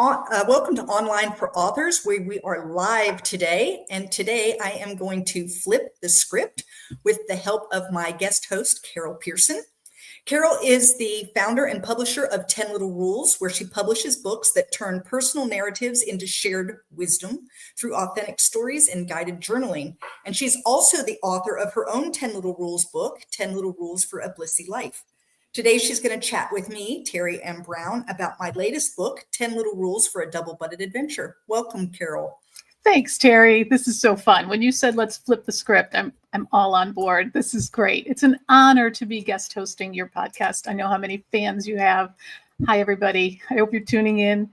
welcome to Online for Authors, where we are live today. And today I am going to flip the script with the help of my guest host, Carol Pearson. Carol is the founder and publisher of 10 Little Rules, where she publishes books that turn personal narratives into shared wisdom through authentic stories and guided journaling. And she's also the author of her own 10 Little Rules book, 10 Little Rules for a Blissy Life. Today, she's going to chat with me, Teri M Brown, about my latest book, 10 Little Rules for a Double-Butted Adventure. Welcome, Carol. Thanks, Teri. This is so fun. When you said, let's flip the script, I'm all on board. This is great. It's an honor to be guest hosting your podcast. I know how many fans you have. Hi, everybody. I hope you're tuning in.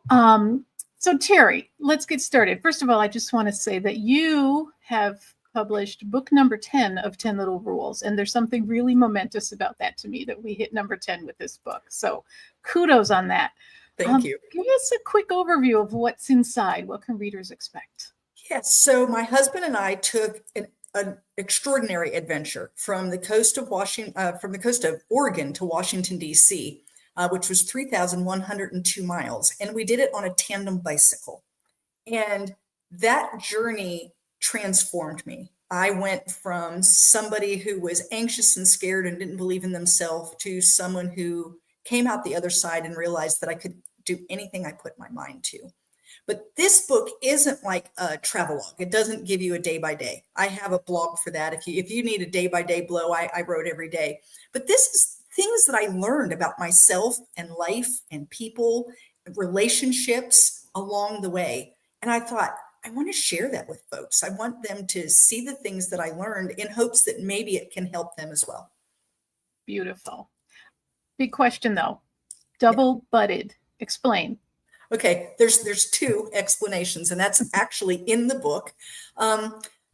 So Teri, let's get started. First of all, I just want to say that you have published book number 10 of 10 Little Rules. And there's something really momentous about that to me, that we hit number 10 with this book. So kudos on that. Thank you. Give us a quick overview of what's inside. What can readers expect? Yes. So my husband and I took an extraordinary adventure from the coast of Oregon to Washington, D.C., which was 3,102 miles. And we did it on a tandem bicycle. And that journey transformed me. I went from somebody who was anxious and scared and didn't believe in themselves to someone who came out the other side and realized that I could do anything I put my mind to. But this book isn't like a travelogue. It doesn't give you a day by day. I have a blog for that. If you need a day by day blow, I wrote every day. But this is things that I learned about myself and life and people, relationships along the way. And I thought, I want to share that with folks. I want them to see the things that I learned in hopes that maybe it can help them as well. Beautiful. Big question though. Double-butted. Explain. Okay, there's two explanations, and that's actually in the book.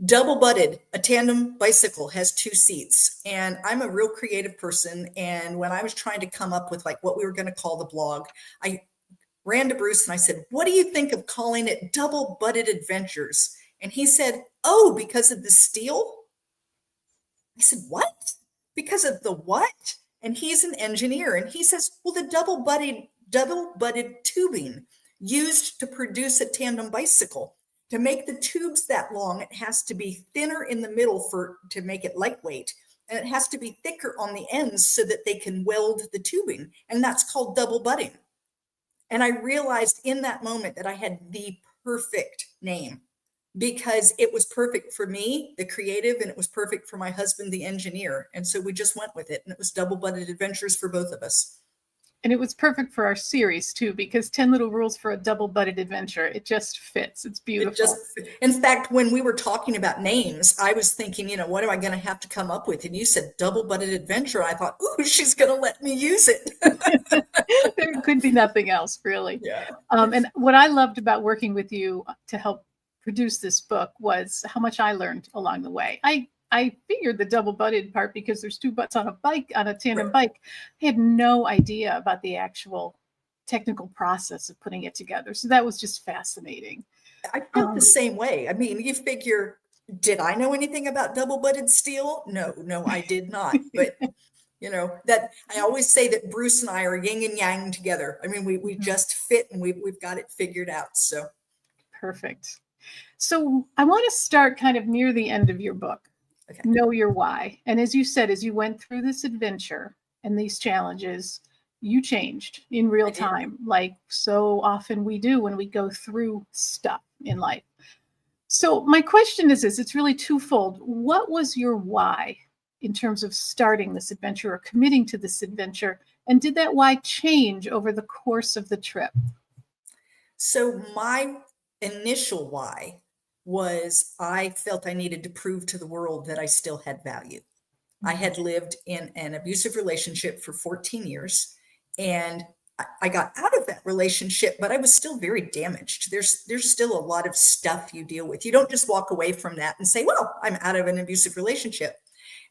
Double-butted, a tandem bicycle has two seats, and I'm a real creative person. And when I was trying to come up with like what we were going to call the blog, I ran to Bruce and I said, what do you think of calling it Double-Butted Adventures? And he said, oh, because of the steel? I said, what? Because of the what? And he's an engineer. And he says, well, the double-butted tubing used to produce a tandem bicycle. To make the tubes that long, it has to be thinner in the middle to make it lightweight. And it has to be thicker on the ends so that they can weld the tubing. And that's called double butting. And I realized in that moment that I had the perfect name, because it was perfect for me, the creative, and it was perfect for my husband, the engineer. And so we just went with it, and it was Double-Butted Adventures for both of us. And it was perfect for our series too, because 10 Little Rules for a Double-Butted Adventure, it just fits. It's beautiful. In fact, when we were talking about names, I was thinking, what am I going to have to come up with? And you said Double-Butted Adventure. I thought, ooh, she's going to let me use it. There could be nothing else, really. Yeah. And what I loved about working with you to help produce this book was how much I learned along the way. I figured the double-butted part because there's two butts on a tandem bike. I had no idea about the actual technical process of putting it together. So that was just fascinating. I felt the same way. I mean, you figure, did I know anything about double-butted steel? No, I did not. But that I always say that Bruce and I are yin and yang together. I mean, we just fit, and we've got it figured out. So perfect. So I want to start kind of near the end of your book. Okay. Know your why. And as you said, as you went through this adventure and these challenges, you changed in real time, like so often we do when we go through stuff in life. So my question is this, it's really twofold. What was your why in terms of starting this adventure or committing to this adventure? And did that why change over the course of the trip? So my initial why was I felt I needed to prove to the world that I still had value. I had lived in an abusive relationship for 14 years, and I got out of that relationship, but I was still very damaged. There's still a lot of stuff you deal with. You don't just walk away from that and say, well, I'm out of an abusive relationship.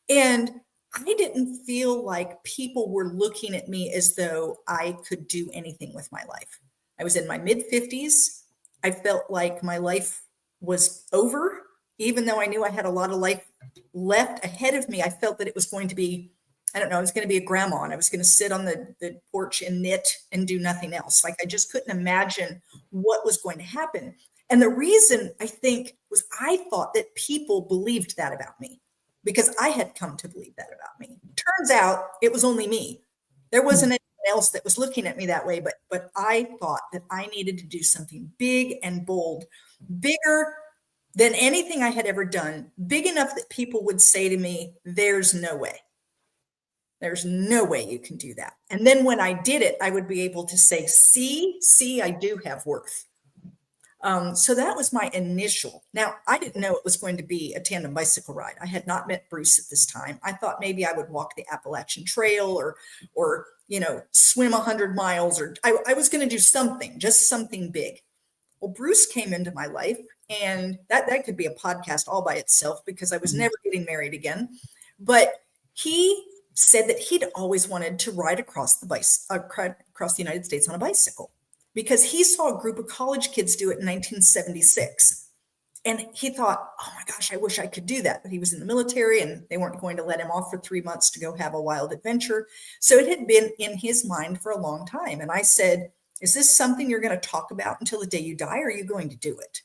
And I didn't feel like people were looking at me as though I could do anything with my life. I was in my mid-50s. I felt like my life was over, even though I knew I had a lot of life left ahead of me. I felt that it was going to be I don't know, I was going to be a grandma and I was going to sit on the porch and knit and do nothing else. Like I just couldn't imagine what was going to happen. And the reason I think was I thought that people believed that about me because I had come to believe that about me. Turns out it was only me. There wasn't anyone else that was looking at me that way, but I thought that I needed to do something big and bold, bigger than anything I had ever done, big enough that people would say to me, there's no way. There's no way you can do that. And then when I did it, I would be able to say, see, I do have worth. So that was my initial. Now, I didn't know it was going to be a tandem bicycle ride. I had not met Bruce at this time. I thought maybe I would walk the Appalachian Trail or swim 100 miles, or I was going to do something, just something big. Well, Bruce came into my life, and that could be a podcast all by itself because I was never getting married again. But he said that he'd always wanted to ride across the United States on a bicycle because he saw a group of college kids do it in 1976. And he thought, oh my gosh, I wish I could do that. But he was in the military and they weren't going to let him off for 3 months to go have a wild adventure. So it had been in his mind for a long time. And I said, is this something you're going to talk about until the day you die? Or are you going to do it?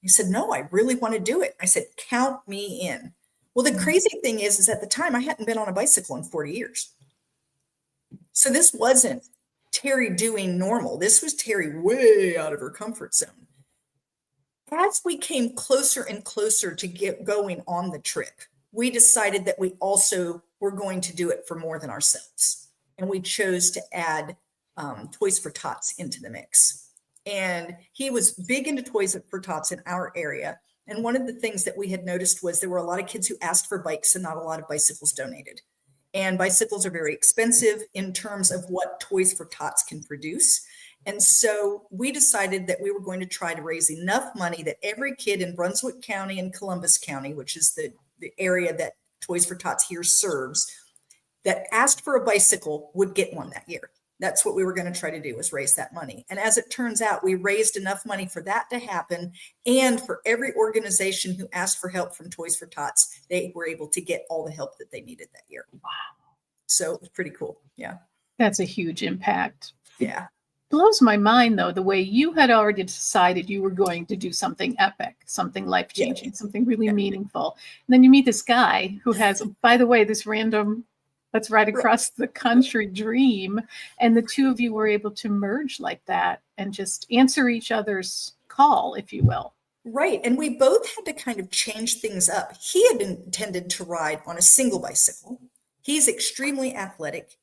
He said, no, I really want to do it. I said, count me in. Well, the crazy thing is at the time I hadn't been on a bicycle in 40 years. So this wasn't Teri doing normal. This was Teri way out of her comfort zone. As we came closer and closer to get going on the trip, we decided that we also were going to do it for more than ourselves. And we chose to add Toys for Tots into the mix. And he was big into Toys for Tots in our area. And one of the things that we had noticed was there were a lot of kids who asked for bikes and not a lot of bicycles donated. And bicycles are very expensive in terms of what Toys for Tots can produce. And so we decided that we were going to try to raise enough money that every kid in Brunswick County and Columbus County, which is the area that Toys for Tots here serves, that asked for a bicycle would get one that year. That's what we were going to try to do, was raise that money. And as it turns out, we raised enough money for that to happen. And for every organization who asked for help from Toys for Tots, they were able to get all the help that they needed that year. Wow. So it was pretty cool. Yeah. That's a huge impact. Yeah. Blows my mind, though, the way you had already decided you were going to do something epic, something life-changing, something really meaningful. And then you meet this guy who has, by the way, this random let's ride across the country dream. And the two of you were able to merge like that and just answer each other's call, if you will. Right. And we both had to kind of change things up. He had intended to ride on a single bicycle. He's extremely athletic.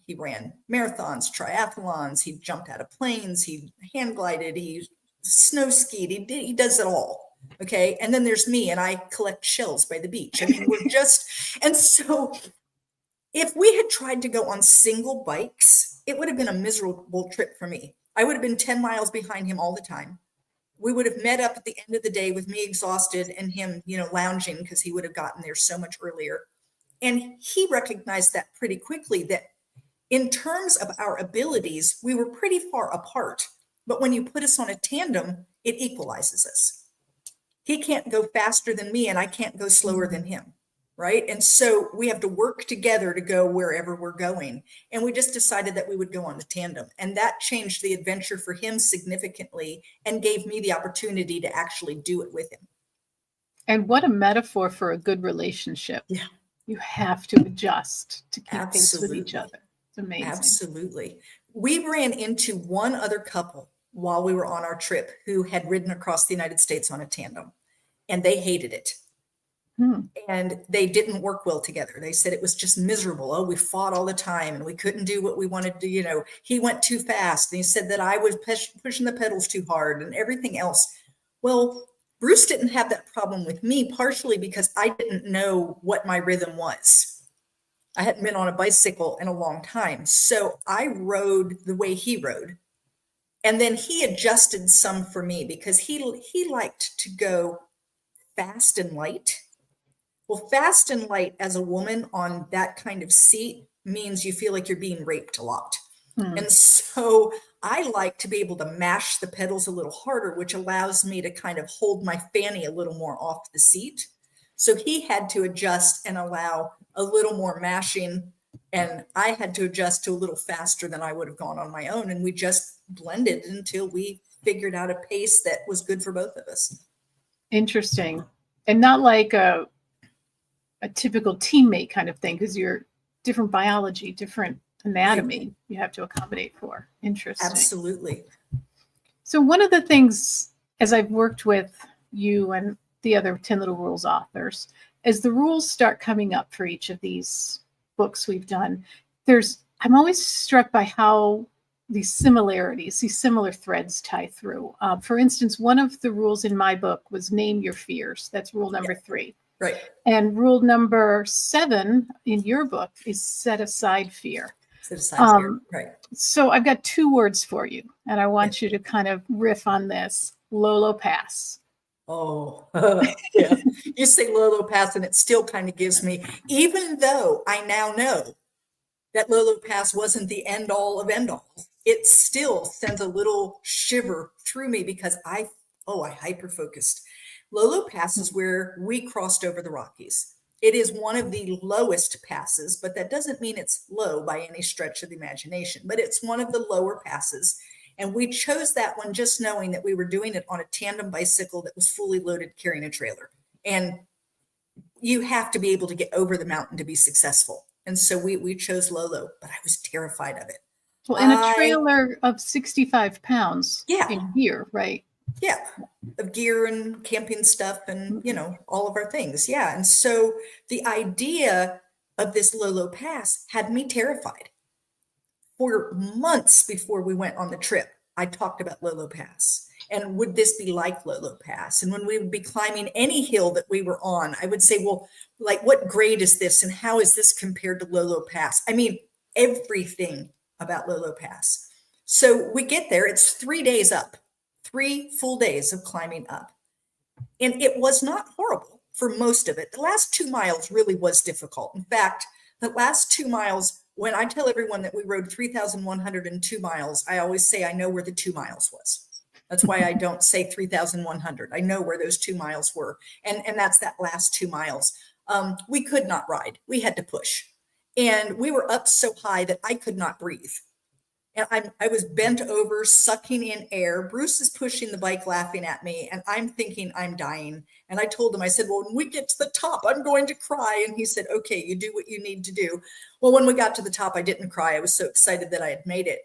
He ran marathons, triathlons. He jumped out of planes. He hand glided. He snow skied. He does it all. Okay. And then there's me, and I collect shells by the beach. I mean, we're just, and so if we had tried to go on single bikes, it would have been a miserable trip for me. I would have been 10 miles behind him all the time. We would have met up at the end of the day with me exhausted and him, lounging because he would have gotten there so much earlier. And he recognized that pretty quickly, that in terms of our abilities, we were pretty far apart. But when you put us on a tandem, it equalizes us. He can't go faster than me, and I can't go slower than him. Right. And so we have to work together to go wherever we're going. And we just decided that we would go on the tandem. And that changed the adventure for him significantly and gave me the opportunity to actually do it with him. And what a metaphor for a good relationship. Yeah. You have to adjust to keep pace with each other. It's amazing. Absolutely. We ran into one other couple while we were on our trip who had ridden across the United States on a tandem, and they hated it. And they didn't work well together. They said it was just miserable. Oh, we fought all the time and we couldn't do what we wanted to, he went too fast. And he said that I was pushing the pedals too hard and everything else. Well, Bruce didn't have that problem with me, partially because I didn't know what my rhythm was. I hadn't been on a bicycle in a long time. So I rode the way he rode. And then he adjusted some for me because he liked to go fast and light. Well, fast and light as a woman on that kind of seat means you feel like you're being raped a lot. And so I like to be able to mash the pedals a little harder, which allows me to kind of hold my fanny a little more off the seat. So he had to adjust and allow a little more mashing, and I had to adjust to a little faster than I would have gone on my own. And we just blended until we figured out a pace that was good for both of us. Interesting. And not like a typical teammate kind of thing, because you're different biology, different anatomy you have to accommodate for. Interesting. Absolutely. So one of the things, as I've worked with you and the other 10 Little Rules authors, as the rules start coming up for each of these books we've done, I'm always struck by how these similarities, these similar threads tie through. For instance, one of the rules in my book was name your fears. That's rule number 3. Right. And rule number 7 in your book is set aside fear. Set aside fear. Right. So I've got 2 words for you, and I want you to kind of riff on this. Lolo pass. Oh, yeah. You say Lolo pass, and it still kind of gives me, even though I now know that Lolo pass wasn't the end all of end all, it still sends a little shiver through me because I hyper focused. Lolo Pass is where we crossed over the Rockies. It is one of the lowest passes, but that doesn't mean it's low by any stretch of the imagination, but it's one of the lower passes. And we chose that one just knowing that we were doing it on a tandem bicycle that was fully loaded carrying a trailer. And you have to be able to get over the mountain to be successful. And so we chose Lolo, but I was terrified of it. Well, in a trailer of 65 pounds in gear, right? Yeah, of gear and camping stuff and, all of our things. Yeah. And so the idea of this Lolo Pass had me terrified. For months before we went on the trip, I talked about Lolo Pass and would this be like Lolo Pass? And when we would be climbing any hill that we were on, I would say, well, like, what grade is this? And how is this compared to Lolo Pass? I mean, everything about Lolo Pass. So we get there, it's 3 days up. 3 full days of climbing up. And it was not horrible for most of it. The last 2 miles really was difficult. In fact, the last 2 miles, when I tell everyone that we rode 3,102 miles, I always say I know where the 2 miles was. That's why I don't say 3,100. I know where those 2 miles were. And that's that last 2 miles. We could not ride. We had to push. And we were up so high that I could not breathe. And I was bent over, sucking in air. Bruce is pushing the bike, laughing at me, and I'm thinking I'm dying. And I told him, I said, well, when we get to the top, I'm going to cry. And he said, okay, you do what you need to do. Well, when we got to the top, I didn't cry. I was so excited that I had made it.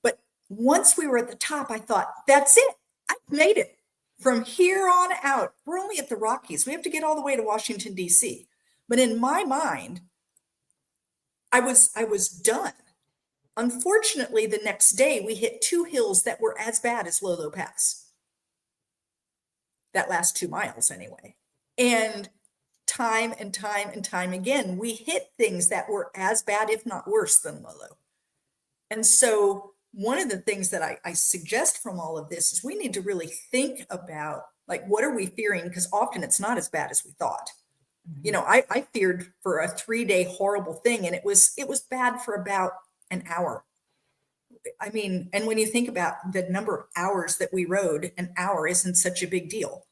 But once we were at the top, I thought, that's it. I've made it. From here on out, we're only at the Rockies. We have to get all the way to Washington, D.C. But in my mind, I was done. Unfortunately, the next day we hit 2 hills that were as bad as Lolo Pass. That last 2 miles anyway. And time and time and time again, we hit things that were as bad, if not worse than Lolo. And so one of the things that I suggest from all of this is we need to really think about, like, what are we fearing? Because often it's not as bad as we thought. I feared for a 3-day horrible thing, and it was bad for about an hour. I mean, and when you think about the number of hours that we rode, an hour isn't such a big deal.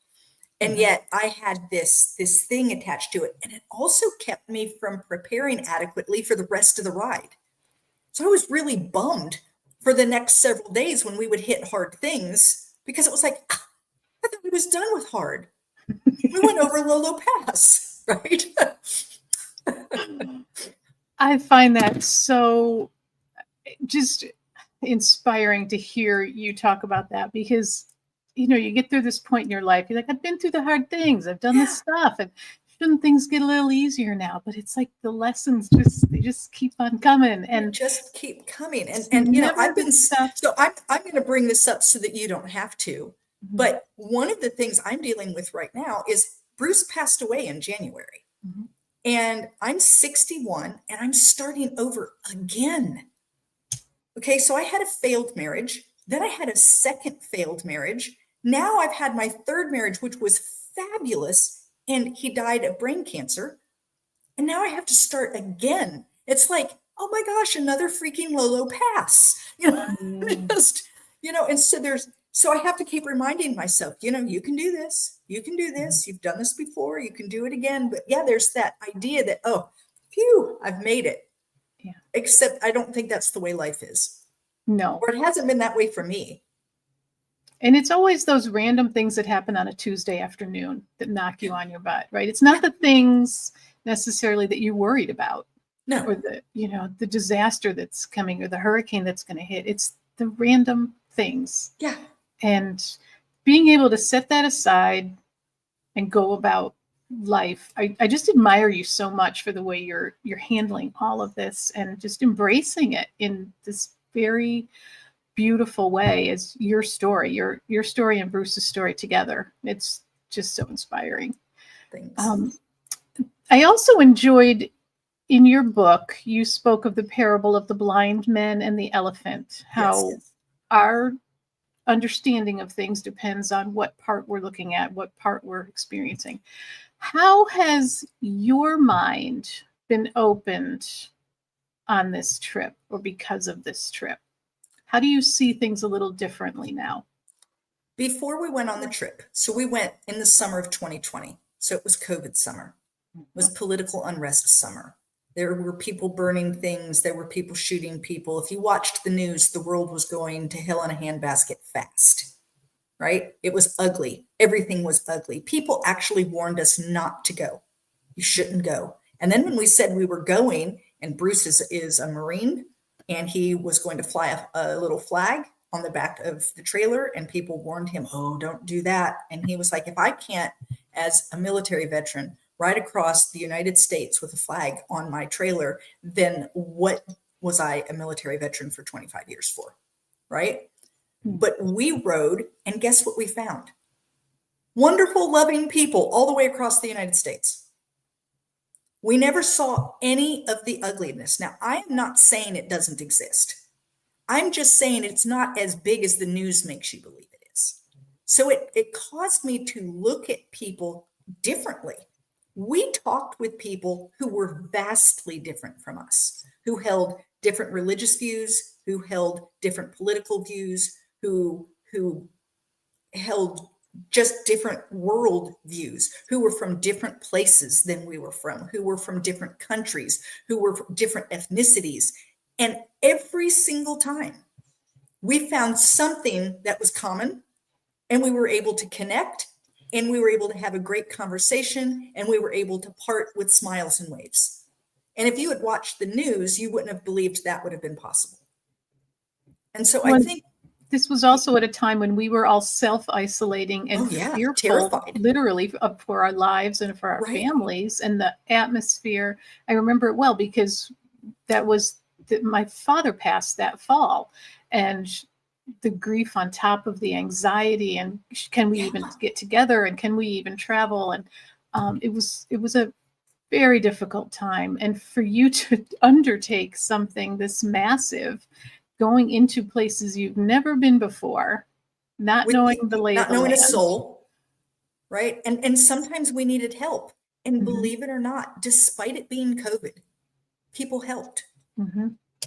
And yet I had this thing attached to it. And it also kept me from preparing adequately for the rest of the ride. So I was really bummed for the next several days when we would hit hard things, because it was like, I thought we was done with hard. We went over Lolo Pass, right? I find that so just inspiring to hear you talk about that, because you get through this point in your life, you're like, I've been through the hard things, I've done this stuff, and shouldn't things get a little easier now? But it's like the lessons just keep on coming, and just keep coming. And I've been stuff. So I'm going to bring this up so that you don't have to. But one of the things I'm dealing with right now is Bruce passed away in January. And I'm 61 and I'm starting over again. Okay, so I had a failed marriage. Then I had a second failed marriage. Now I've had my third marriage, which was fabulous. And he died of brain cancer. And now I have to start again. It's like, oh my gosh, another freaking Lolo Pass. And so I have to keep reminding myself, you can do this. You can do this. You've done this before. You can do it again. But yeah, there's that idea that, oh, phew, I've made it. Yeah. Except I don't think that's the way life is. No. Or it hasn't been that way for me. And it's always those random things that happen on a Tuesday afternoon that knock you on your butt, right? It's not the things necessarily that you're worried about. No. Or the disaster that's coming or the hurricane that's going to hit. It's the random things. Yeah. And being able to set that aside and go about life. I just admire you so much for the way you're handling all of this and just embracing it in this very beautiful way as your story, your story and Bruce's story together. It's just so inspiring. Thanks. I also enjoyed in your book, you spoke of the parable of the blind men and the elephant, how yes. our understanding of things depends on what part we're looking at, what part we're experiencing. How has your mind been opened on this trip or because of this trip? How do you see things a little differently now? Before we went on the trip, so we went in the summer of 2020. So it was COVID summer. It was political unrest summer. There were people burning things. There were people shooting people. If you watched the news, the world was going to hell in a handbasket fast, right? It was ugly. Everything was ugly. People actually warned us not to go. You shouldn't go. And then when we said we were going, and Bruce is a Marine, and he was going to fly a little flag on the back of the trailer, and people warned him, oh, don't do that. And he was like, if I can't, as a military veteran, ride across the United States with a flag on my trailer, then what was I a military veteran for 25 years for, right? But we rode, and guess what we found? Wonderful, loving people all the way across the United States. We never saw any of the ugliness. Now, I am not saying it doesn't exist. I'm just saying it's not as big as the news makes you believe it is. So it caused me to look at people differently. We talked with people who were vastly different from us, who held different religious views, who held different political views, who held just different world views, who were from different places than we were from, who were from different countries, who were from different ethnicities. And every single time we found something that was common, and we were able to connect, and we were able to have a great conversation, and we were able to part with smiles and waves. And if you had watched the news, you wouldn't have believed that would have been possible. And so I think this was also at a time when we were all self-isolating and fearful, terrified, literally, for our lives and for our families and the atmosphere. I remember it well because that was my father passed that fall, and the grief on top of the anxiety and can we even get together and can we even travel? And it was a very difficult time. And for you to undertake something this massive, going into places you've never been before, not knowing the lay of the land. Not knowing a soul, right? And sometimes we needed help. And believe it or not, despite it being COVID, people helped.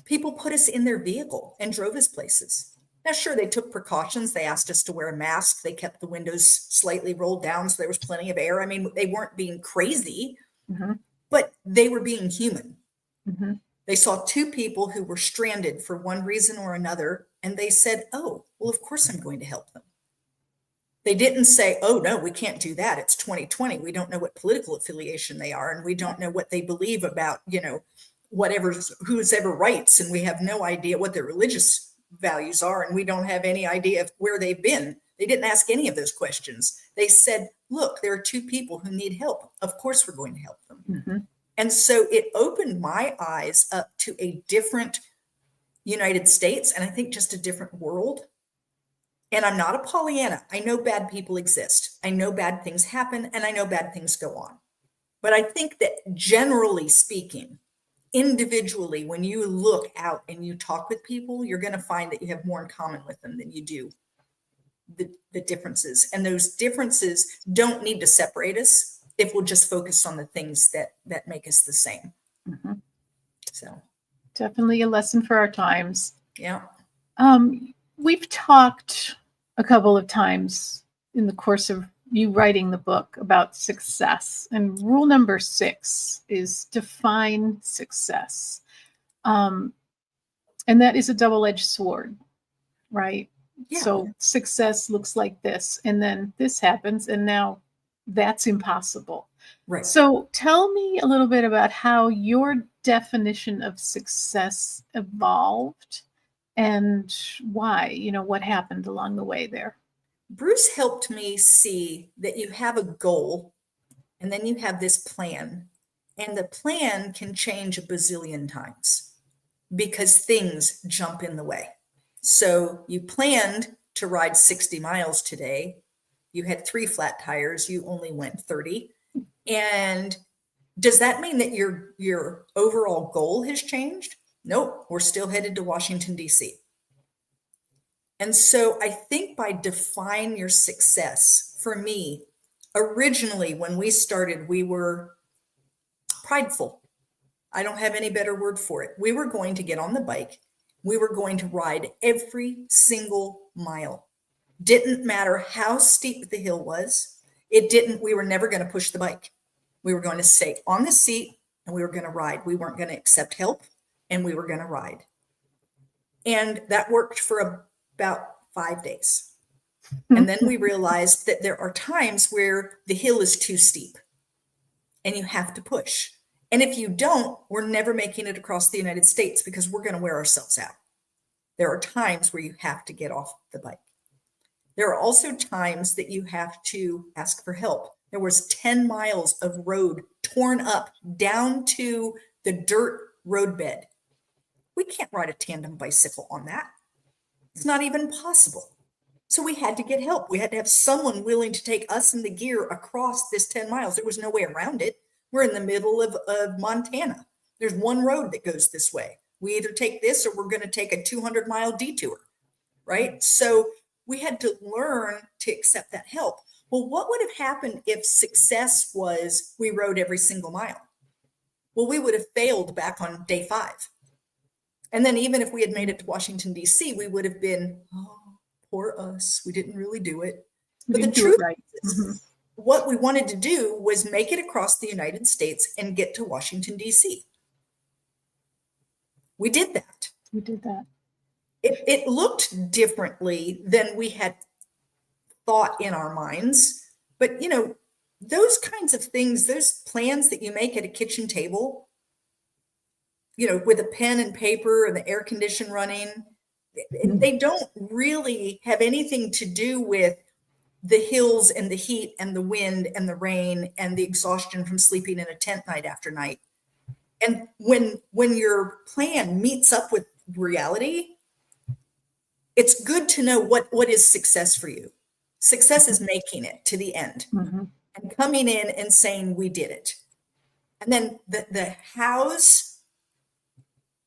People put us in their vehicle and drove us places. Now, sure, they took precautions. They asked us to wear a mask. They kept the windows slightly rolled down so there was plenty of air. I mean, they weren't being crazy, but they were being human. They saw two people who were stranded for one reason or another, and they said, oh, well, of course I'm going to help them. They didn't say, oh, no, we can't do that. It's 2020. We don't know what political affiliation they are, and we don't know what they believe about, whatever, whose ever rights, and we have no idea what their religious values are, and we don't have any idea of where they've been. They didn't ask any of those questions. They said, look, there are two people who need help. Of course we're going to help them. And so it opened my eyes up to a different United States, and I think just a different world. And I'm not a Pollyanna. I know bad people exist. I know bad things happen, and I know bad things go on. But I think that generally speaking, individually, when you look out and you talk with people, you're going to find that you have more in common with them than you do the differences. And those differences don't need to separate us if we'll just focus on the things that make us the same. So definitely a lesson for our times. Yeah. We've talked a couple of times in the course of you writing the book about success. And rule number 6 is define success. And that is a double-edged sword, right? Yeah. So success looks like this, and then this happens, and now that's impossible. Right. So tell me a little bit about how your definition of success evolved and why, what happened along the way there. Bruce helped me see that you have a goal and then you have this plan, and the plan can change a bazillion times because things jump in the way. So you planned to ride 60 miles today. You had 3 flat tires. You only went 30. And does that mean that your overall goal has changed? Nope. We're still headed to Washington, D.C. And so I think by define your success, for me, originally when we started, we were prideful. I don't have any better word for it. We were going to get on the bike. We were going to ride every single mile. Didn't matter how steep the hill was. We were never going to push the bike. We were going to stay on the seat and we were going to ride. We weren't going to accept help and we were going to ride. And that worked for about 5 days. And then we realized that there are times where the hill is too steep and you have to push. And if you don't, we're never making it across the United States because we're going to wear ourselves out. There are times where you have to get off the bike. There are also times that you have to ask for help. There was 10 miles of road torn up down to the dirt roadbed. We can't ride a tandem bicycle on that. It's not even possible. So we had to get help. We had to have someone willing to take us in the gear across this 10 miles. There was no way around it. We're in the middle of Montana. There's one road that goes this way. We either take this or we're going to take a 200-mile detour, right? So we had to learn to accept that help. Well, what would have happened if success was we rode every single mile? Well, we would have failed back on day 5. And then even if we had made it to Washington, D.C., we would have been, oh, poor us. We didn't really do it. But the truth is, what we wanted to do was make it across the United States and get to Washington, D.C. We did that. We did that. It looked differently than we had thought in our minds. But, those kinds of things, those plans that you make at a kitchen table, with a pen and paper and the air condition running, they don't really have anything to do with the hills and the heat and the wind and the rain and the exhaustion from sleeping in a tent night after night. And when your plan meets up with reality, it's good to know what is success for you. Success is making it to the end and coming in and saying, we did it. And then the hows,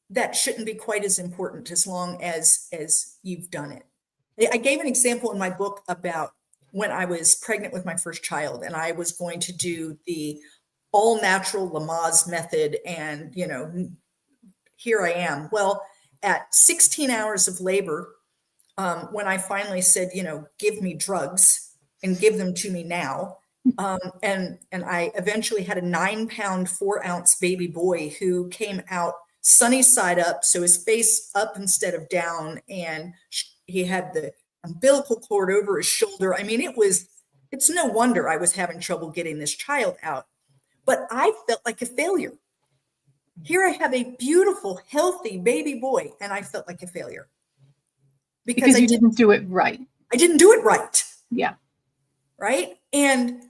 that shouldn't be quite as important as long as you've done it. I gave an example in my book about when I was pregnant with my first child and I was going to do the all natural Lamaze method. And, here I am. Well, at 16 hours of labor, when I finally said, give me drugs and give them to me now. And I eventually had a 9-pound, 4-ounce baby boy who came out sunny side up. So his face up instead of down. And he had the umbilical cord over his shoulder. I mean, it's no wonder I was having trouble getting this child out, but I felt like a failure. Here I have a beautiful, healthy baby boy, and I felt like a failure. Because you didn't do it right. I didn't do it right. Yeah. Right. And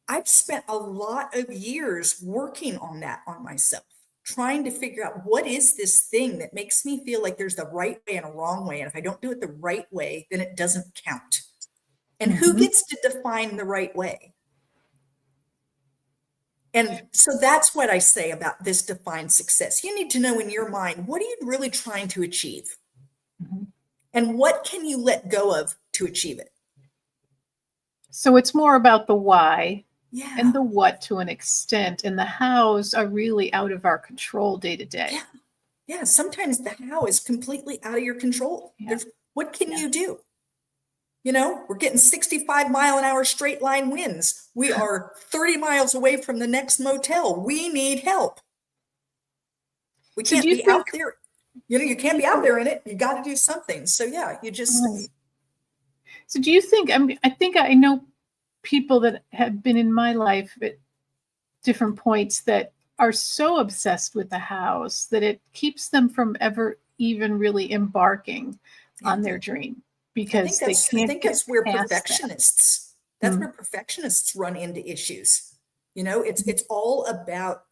I've spent a lot of years working on that on myself, trying to figure out what is this thing that makes me feel like there's the right way and a wrong way. And if I don't do it the right way, then it doesn't count. And who gets to define the right way? And so that's what I say about this defined success. You need to know in your mind, what are you really trying to achieve? And what can you let go of to achieve it? So it's more about the why and the Yeah. what to an extent, and the hows are really out of our control day to day. Yeah. Yeah. Sometimes the how is completely out of your control. Yeah. What can you do? We're getting 65-mile-an-hour straight line winds. We are 30 miles away from the next motel. We need help. We can't be out there. You can't be out there in it. You got to do something. So yeah, you just. Right. So do you think, I think I know people that have been in my life at different points that are so obsessed with the house that it keeps them from ever even really embarking on their dream, because they can't. I think that's where perfectionists. That's where perfectionists run into issues. It's all about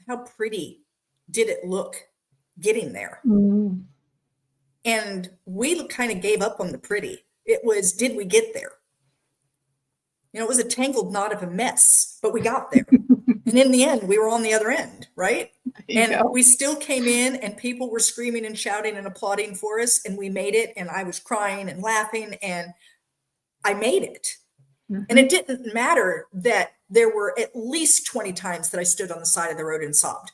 how pretty did it look getting there. Mm. And we kind of gave up on the pretty. It was, did we get there? It was a tangled knot of a mess, but we got there. And in the end, we were on the other end, right? And we still came in and people were screaming and shouting and applauding for us, and we made it. And I was crying and laughing, and I made it. Mm-hmm. And it didn't matter that there were at least 20 times that I stood on the side of the road and sobbed.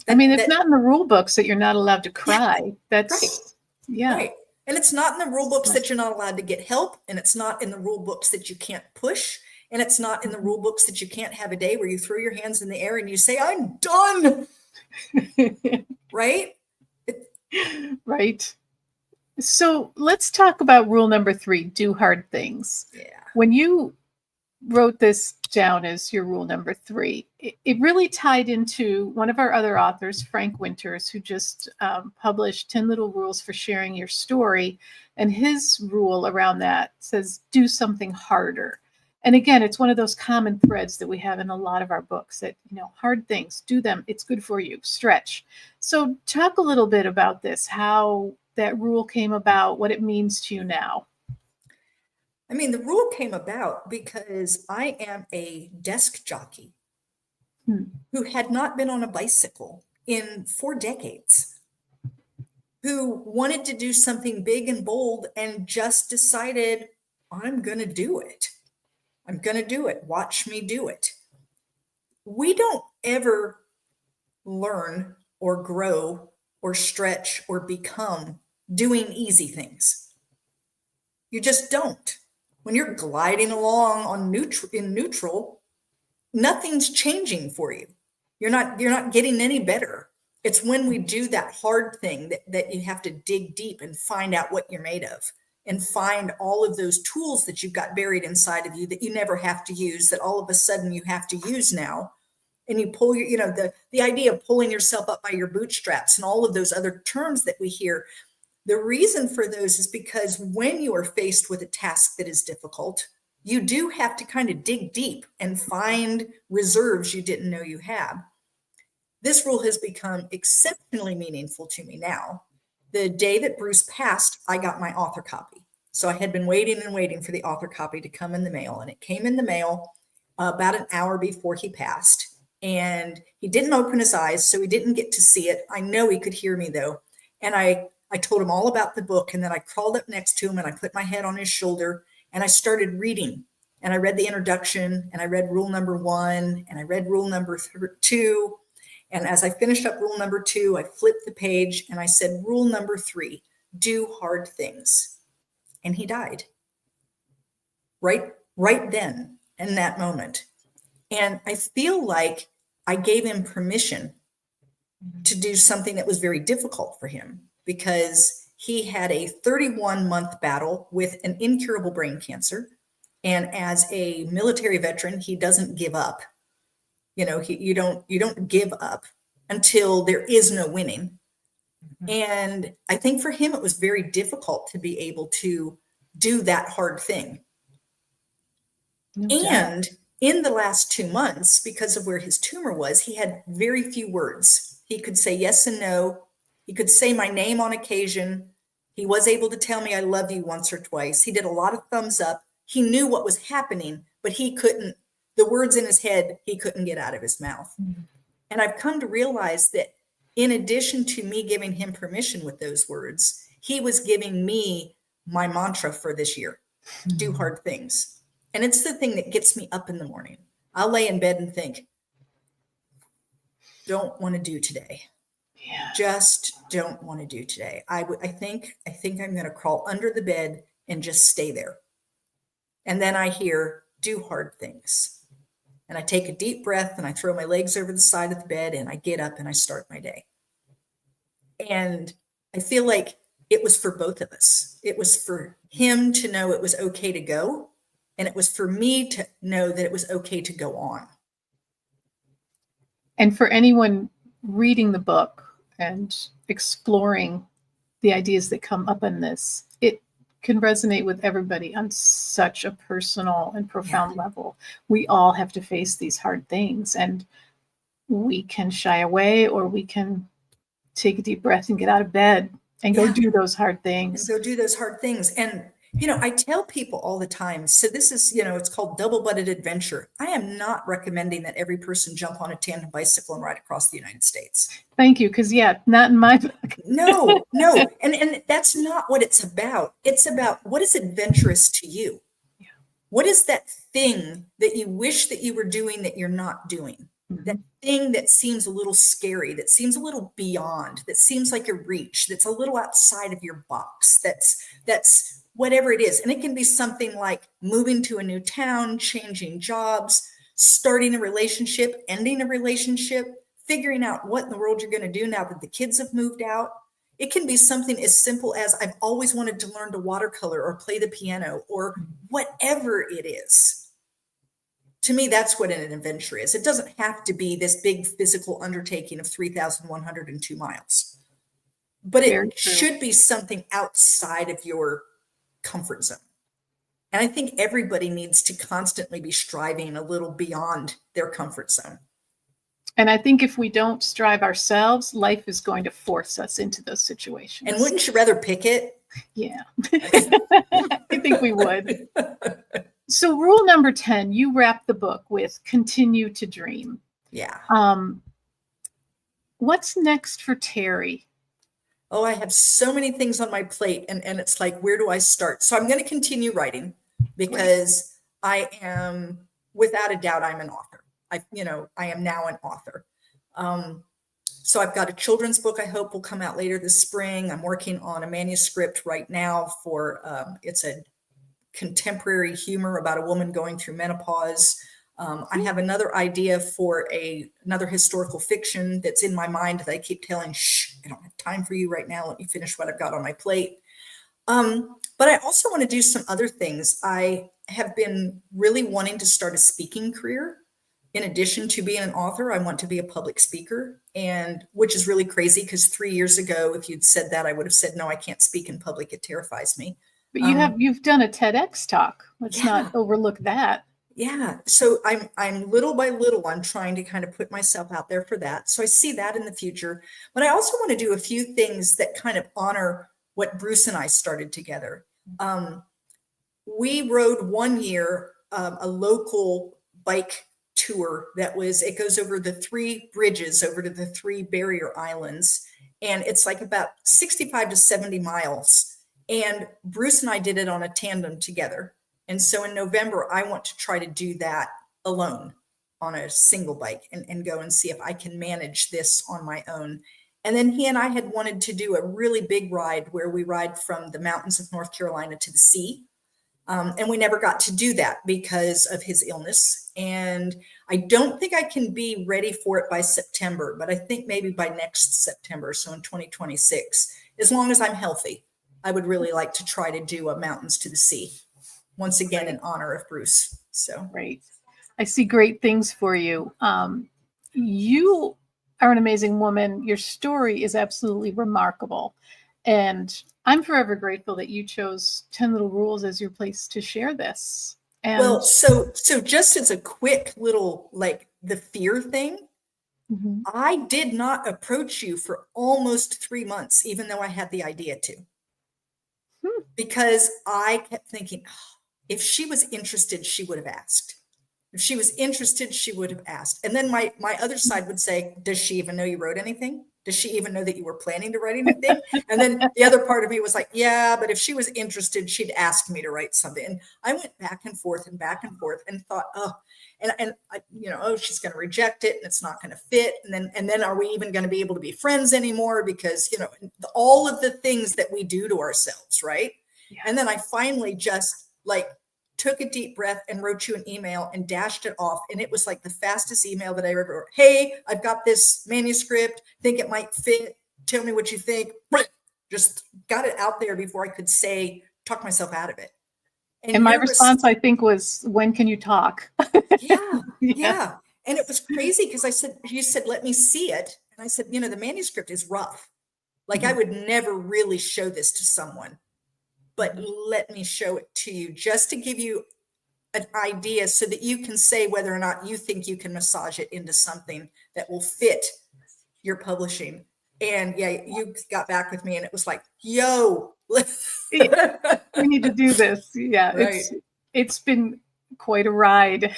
It's not in the rule books that you're not allowed to cry. Yeah, that's right. Yeah. Right. And it's not in the rule books that you're not allowed to get help. And it's not in the rule books that you can't push. And it's not in the rule books that you can't have a day where you throw your hands in the air and you say, I'm done. Right? Right. So let's talk about rule number 3, do hard things. Yeah. When you wrote this down as your rule number 3, it really tied into one of our other authors, Frank Winters, who just published 10 Little Rules for Sharing Your Story. And his rule around that says, do something harder. And again, it's one of those common threads that we have in a lot of our books that, hard things, do them. It's good for you. Stretch. So talk a little bit about this, how that rule came about, what it means to you now. The rule came about because I am a desk jockey who had not been on a bicycle in 4 decades, who wanted to do something big and bold and just decided, I'm going to do it. I'm going to do it. Watch me do it. We don't ever learn or grow or stretch or become doing easy things. You just don't. When you're gliding along on neutral, nothing's changing for you. You're not getting any better. It's when we do that hard thing that you have to dig deep and find out what you're made of, and find all of those tools that you've got buried inside of you that you never have to use, that all of a sudden you have to use now. And you pull the idea of pulling yourself up by your bootstraps and all of those other terms that we hear. The reason for those is because when you are faced with a task that is difficult, you do have to kind of dig deep and find reserves you didn't know you had. This rule has become exceptionally meaningful to me now. The day that Bruce passed, I got my author copy. So I had been waiting and waiting for the author copy to come in the mail, and it came in the mail about an hour before he passed. And he didn't open his eyes, so he didn't get to see it. I know he could hear me though. And I told him all about the book, and then I crawled up next to him and I put my head on his shoulder and I started reading. And I read the introduction, and I read rule number 1, and I read rule number 2. And as I finished up rule number 2, I flipped the page and I said, rule number 3, do hard things. And he died. Right then, in that moment. And I feel like I gave him permission to do something that was very difficult for him, because he had a 31-month battle with an incurable brain cancer. And as a military veteran, he doesn't give up. You don't give up until there is no winning. Mm-hmm. And I think for him, it was very difficult to be able to do that hard thing. And in the last 2 months, because of where his tumor was, he had very few words. He could say yes and no. He could say my name on occasion. He was able to tell me I love you once or twice. He did a lot of thumbs up. He knew what was happening, but he couldn't, the words in his head, he couldn't get out of his mouth. Mm-hmm. And I've come to realize that in addition to me giving him permission with those words, he was giving me my mantra for this year, mm-hmm. do hard things. And it's the thing that gets me up in the morning. I'll lay in bed and think, don't want to do today. Yeah. just don't want to do today. I think I'm going to crawl under the bed and just stay there. And then I hear, do hard things. And I take a deep breath and I throw my legs over the side of the bed and I get up and I start my day. And I feel like it was for both of us. It was for him to know it was okay to go. And it was for me to know that it was okay to go on. And for anyone reading the book and exploring the ideas that come up in this, it can resonate with everybody on such a personal and profound level. We all have to face these hard things, and we can shy away, or we can take a deep breath and get out of bed and go do those hard things. And, I tell people all the time, so this is, it's called double-butted adventure. I am not recommending that every person jump on a tandem bicycle and ride across the United States. Thank you. Because not in my book. No. And that's not what it's about. It's about what is adventurous to you. Yeah. What is that thing that you wish that you were doing that you're not doing? Mm-hmm. That thing that seems a little scary, that seems a little beyond, that seems like a reach, that's a little outside of your box, that's whatever it is. And it can be something like moving to a new town, changing jobs, starting a relationship, ending a relationship, figuring out what in the world you're going to do now that the kids have moved out. It can be something as simple as I've always wanted to learn to watercolor or play the piano or whatever it is. To me, that's what an adventure is. It doesn't have to be this big physical undertaking of 3,102 miles, but it should be something outside of your comfort zone. And I think everybody needs to constantly be striving a little beyond their comfort zone. And I think if we don't strive ourselves, life is going to force us into those situations. And wouldn't you rather pick it? Yeah, I think we would. So rule number 10, you wrap the book with continue to dream. Yeah. What's next for Teri? Oh, I have so many things on my plate, and it's like, where do I start? So I'm going to continue writing because I am, without a doubt, I'm an author. I am now an author. So I've got a children's book I hope will come out later this spring. I'm working on a manuscript right now for, it's a contemporary humor about a woman going through menopause. I have another idea for another historical fiction that's in my mind that I keep telling, shh, I don't have time for you right now. Let me finish what I've got on my plate. But I also want to do some other things. I have been really wanting to start a speaking career. In addition to being an author, I want to be a public speaker, and which is really crazy because 3 years ago, if you'd said that, I would have said, no, I can't speak in public. It terrifies me. But you've done a TEDx talk. Let's not overlook that. Yeah. So I'm little by little, I'm trying to kind of put myself out there for that. So I see that in the future, but I also want to do a few things that kind of honor what Bruce and I started together. We rode one year, a local bike tour it goes over the 3 bridges over to the 3 barrier islands. And it's like about 65 to 70 miles. And Bruce and I did it on a tandem together. And so in November, I want to try to do that alone on a single bike and go and see if I can manage this on my own. And then he and I had wanted to do a really big ride where we ride from the mountains of North Carolina to the sea. And we never got to do that because of his illness. And I don't think I can be ready for it by September, but I think maybe by next September. So in 2026, as long as I'm healthy, I would really like to try to do a mountains to the sea. Once again, in honor of Bruce. So great. I see great things for you. You are an amazing woman. Your story is absolutely remarkable. And I'm forever grateful that you chose 10 Little Rules as your place to share this. And well, so just as a quick little, like the fear thing, I did not approach you for almost 3 months, even though I had the idea to. Because I kept thinking, if she was interested, she would have asked. If she was interested, she would have asked. And then my other side would say, does she even know you wrote anything? Does she even know that you were planning to write anything? And then the other part of me was like, yeah, but if she was interested, she'd ask me to write something. And I went back and forth and thought, oh, and I, oh, she's going to reject it and it's not going to fit. And then are we even going to be able to be friends anymore? Because, all of the things that we do to ourselves, right? Yeah. And then I finally just like took a deep breath and wrote you an email and dashed it off. And it was like the fastest email that I ever wrote. Hey, I've got this manuscript, think it might fit. Tell me what you think. Just got it out there before I could talk myself out of it. And my response, I think, was, when can you talk? Yeah. And it was crazy because you said, let me see it. And I said, the manuscript is rough. Like I would never really show this to someone, but let me show it to you just to give you an idea so that you can say whether or not you think you can massage it into something that will fit your publishing. And yeah, you got back with me and it was like, yo, we need to do this. Yeah. Right. It's been quite a ride.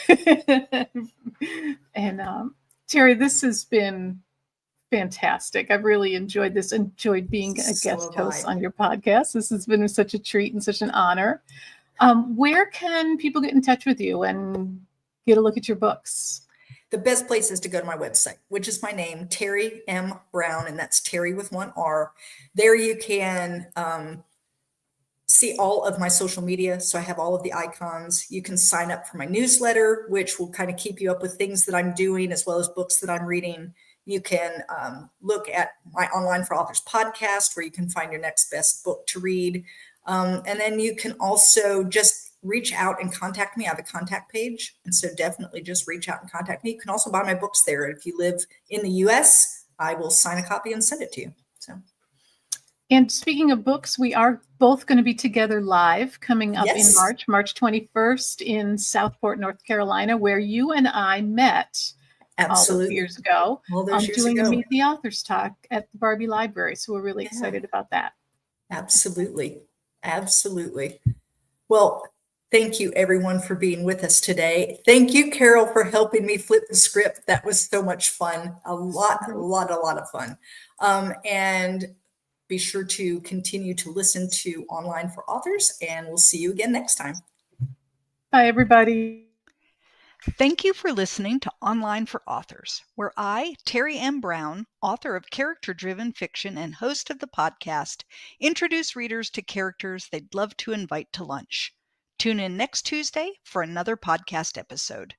And Teri, this has been fantastic. I've really enjoyed this, enjoyed being a guest host on your podcast. This has been such a treat and such an honor. Where can people get in touch with you and get a look at your books? The best place is to go to my website, which is my name, Teri M Brown, and that's Teri with one R. There you can see all of my social media. So I have all of the icons. You can sign up for my newsletter, which will kind of keep you up with things that I'm doing as well as books that I'm reading. You can look at my Online for Authors podcast, where you can find your next best book to read. And then you can also just reach out and contact me. I have a contact page. And so definitely just reach out and contact me. You can also buy my books there. If you live in the US, I will sign a copy and send it to you. So. And speaking of books, we are both going to be together live coming up in March 21st in Southport, North Carolina, where you and I met. Absolutely. All those years ago. All those years doing ago. a Meet the Authors talk at the Barbie Library. So we're really excited about that. Absolutely. Absolutely. Well, thank you everyone for being with us today. Thank you, Carol, for helping me flip the script. That was so much fun. A lot of fun. And be sure to continue to listen to Online for Authors, and we'll see you again next time. Bye, everybody. Thank you for listening to Online for Authors, where I, Teri M Brown, author of character-driven fiction and host of the podcast, introduce readers to characters they'd love to invite to lunch. Tune in next Tuesday for another podcast episode.